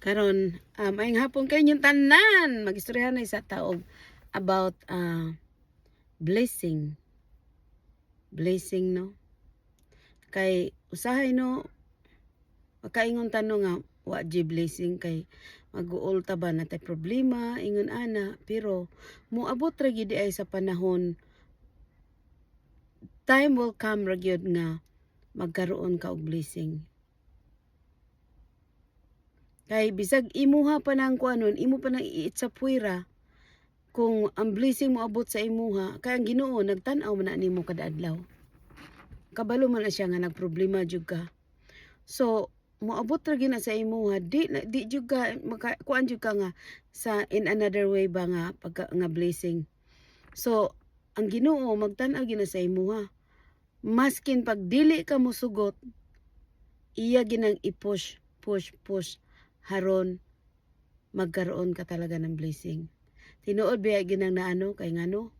Karon ayong hapon kay inyong tanan magistoryahan na sa taog about blessing. Blessing no. Kay usahay no makaingon tanong nga wa di blessing kay mag-uol ta ba natay problema ingon ana pero moabot ra gyud ay sa panahon time will come ra gyud nga magkaroon ka og blessing. Kay bisag imuha pa nang kuanon, imo pa nang iit sa puwira kung ang blessing mo abot sa imuha, kay ang Ginoo nagtan-aw man na nimo kada adlaw. Kabalo man na siya nga nagproblema jud ka. So, moabot ra gina sa imuha, di jud ka kuan jud ka nga sa in another way ba nga pagka nga blessing. So, ang Ginoo magtan-aw gina sa imuha. Maskin pag dili ka mosugot, iya ginang i-push, push haron magkaroon ka talaga ng blessing. Tinuod biya ginang naano kay ngano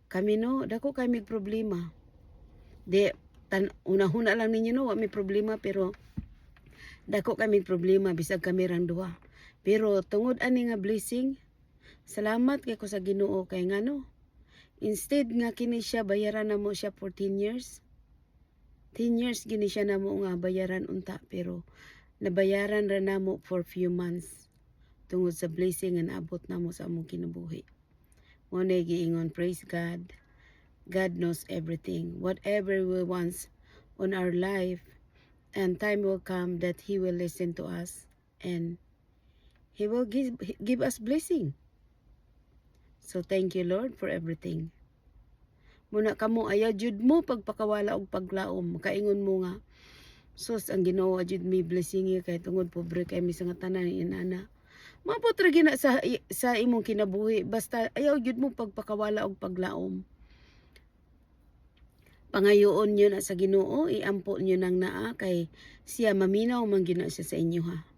kami no dako kay mig problema. Di una-huna lang ninyo no wa may problema pero dako kay mig problema bisag kami rang duha. Pero tungod ani nga blessing, salamat kay ko sa Ginoo kay ngano instead nga kini siya bayaran namo siya for 10 years. 10 years gini siya namo nga bayaran unta pero nabayaran ra namo for few months tungod sa blessing nga naabot namo sa among kinabuhi. Mo na giingon, praise God. God knows everything. Whatever we want on our life, and time will come that He will listen to us and He will give us blessing. So thank you Lord for everything. Muna kamo ayaw jud mo pagpakawala og paglaom. Kaingon mo nga sus ang Ginoo jud mi blessing kay tungod pobre kay mi sa nga tanan inana. Mabot ra gina sa imong kinabuhi basta ayaw jud mo pagpakawala og paglaom. Pangayoon niyo na sa Ginoo, iampo niyo nang naa kay siya maminaw man gina siya sa inyo ha.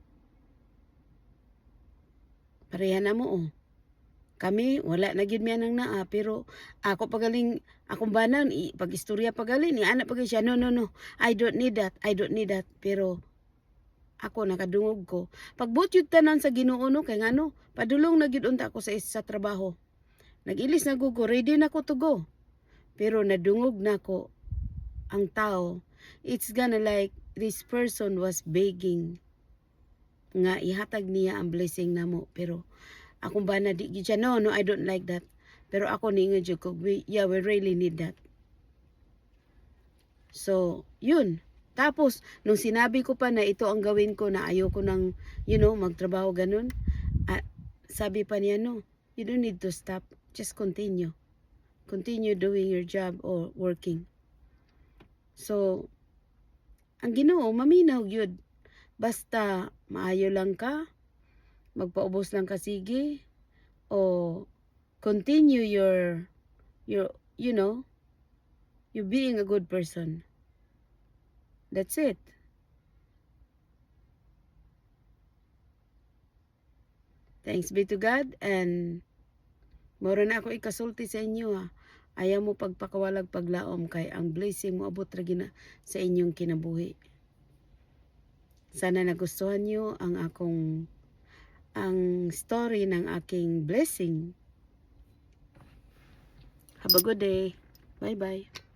Pareha na mo oh. Kami wala na gyud mi nang naa pero ako pagaling akong banan pag istorya pagaling ni ana pag siya no I don't need that pero ako nakadungog ko pagbot yun tanan sa Ginoo no kay ngano padulong na gyud unta ako sa trabaho nagilis na ko ready na ko to go pero nadungog na ko ang tao it's gonna like this person was begging nga ihatag niya ang blessing namo pero akong bana di gyud siya no I don't like that pero ako ningon jud ko we really need that. So yun tapos nung sinabi ko pa na ito ang gawin ko na ayoko nang magtrabaho ganun sabi pa niya no you don't need to stop, just continue doing your job or working. So ang Ginoo maminaw gyud basta maayo lang ka magpaubos lang ka sige o continue your you being a good person. That's it. Thanks be to God and moro na ako ikasulti sa inyo ha. Ayaw mo pagpakawalag paglaom kay ang blessing mo abot ra gina sa inyong kinabuhi. Sana nagustuhan niyo ang story ng aking blessing. Have a good day. Bye-bye.